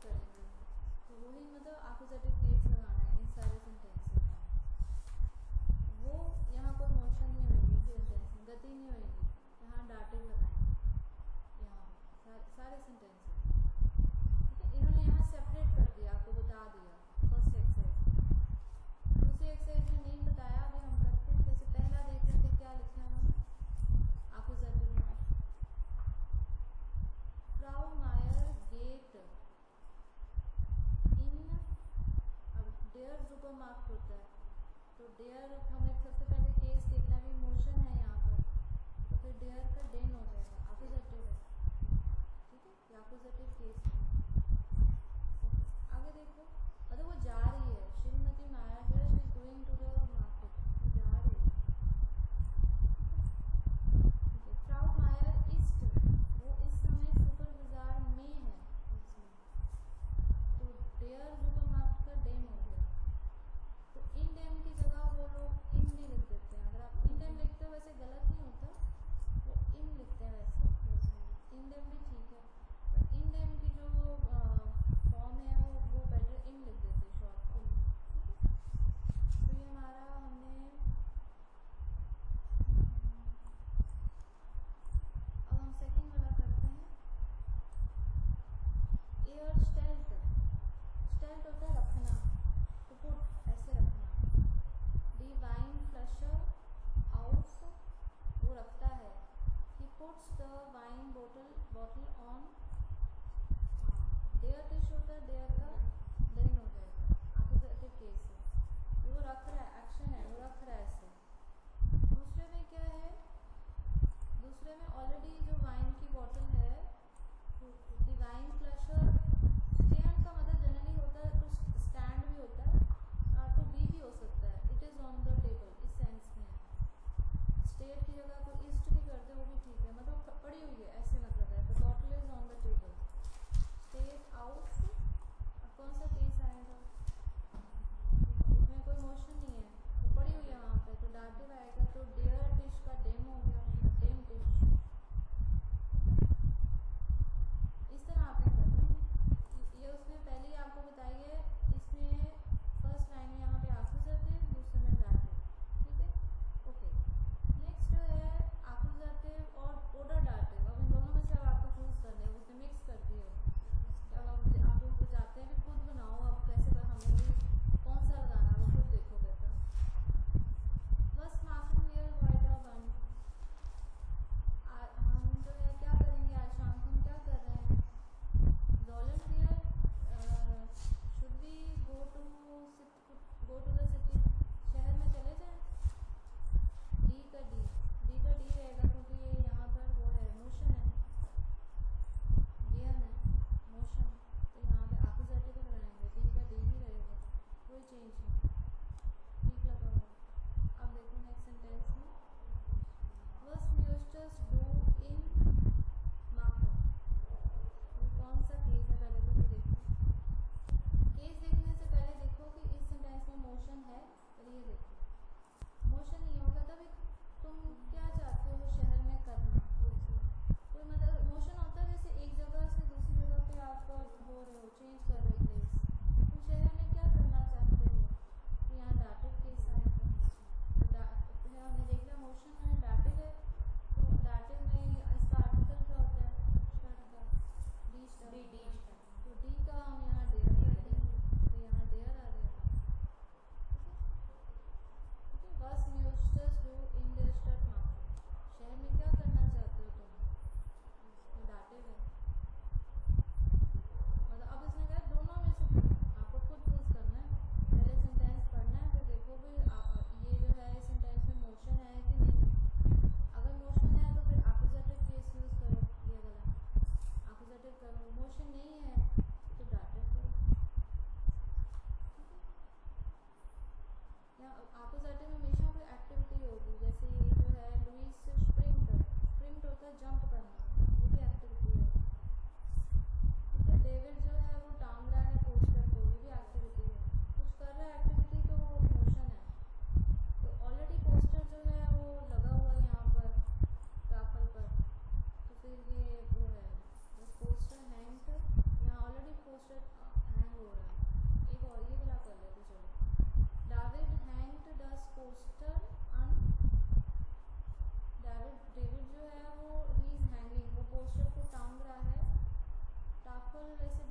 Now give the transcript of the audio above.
करेंगे। तो वही मतलब एक्यूजेटिव केस लगाना है इन सारे सेंटेंसेस में। वो यहाँ कोई मोशन नहीं होगी, सेंटेंस में गति नहीं होगी, यहाँ डाटिव लगाएंगे यहाँ सारे सेंटेंसेस। ठीक है, इन्होंने यहाँ सेपरेट कर दिया, आपको बता दिया फर्स्ट एक्सरसाइज। दूसरी एक्सरसाइज में नहीं बताया, अभी हम करते हैं। जैसे पहला देख रहे थे, क्या लिखना है उन्होंने एक्यूजेटिव में, फ्राउ मायर गेट इन, अब डेयर सुपर मार्क्ट होता है, तो डेयर हमें सबसे पहले केस देखना है, मोशन है यहाँ पर, तो फिर डेयर का डेन हो जाएगा, एक्यूजेटिव है। ठीक है, एक्यूजेटिव केस है। आगे देखो, मतलब वो जा रही है, Shrimati Nair she is going to the market, जा रही है। ठीक है, फ्राउ मायर इस्ट, वो इस समय सुपर बाजार में है इसमें, तो डेयर सुपर मार्केट का डेन हो गया। तो इन डेम की जगह वो लोग इन भी लिख देते हैं। अगर आप इन डेम लिखते हो वैसे गलत नहीं होता, वो इन लिखते हैं वैसे, इन डेम भी ठीक है, पर इन डेम की जो फॉर्म है वो बेटर इन लिख देते हैं, शॉर्ट इन। ठीक है, तो ये हमारा हमने, अब हम सेकंड वाला करते हैं। एयर स्टेल्ट, स्टेल्ट होता है रखना, तो पुट ऐसे रखना। डी वाइन फ्लशर आउट, वो रखता है, he puts the wine bottle on, डेयर टिश होता है, डेयर का देन हो जाएगा, एक्यूजेटिव केस है, वो रख रहा है, एक्शन है, वो रख रहा है ऐसे। दूसरे में क्या है, दूसरे में ऑलरेडी जो वाइन की बॉटल है, द वाइन फ्लशर, स्टैंड का मतलब जनरली होता है टू स्टैंड भी होता है, टू बी भी हो सकता है, it is on the table, इस सेंस में है। स्टेट की जगह को ईस्ट भी करते, वो भी ठीक है, मतलब पड़ी हुई है ऐसे मतलब है, the bottle is on the table. State out, अब कौन सा केस आएगा, उसमें कोई मोशन नहीं है, तो पड़ी हुई है वहाँ पे, तो डाटिव आएगा, तो डेयर डिश का डेम हो गया, डेम डिश। पोस्टर एंड डेविड जो है वो ही इज हैंगिंग, वो पोस्टर को टांग रहा है, टाफल वैसे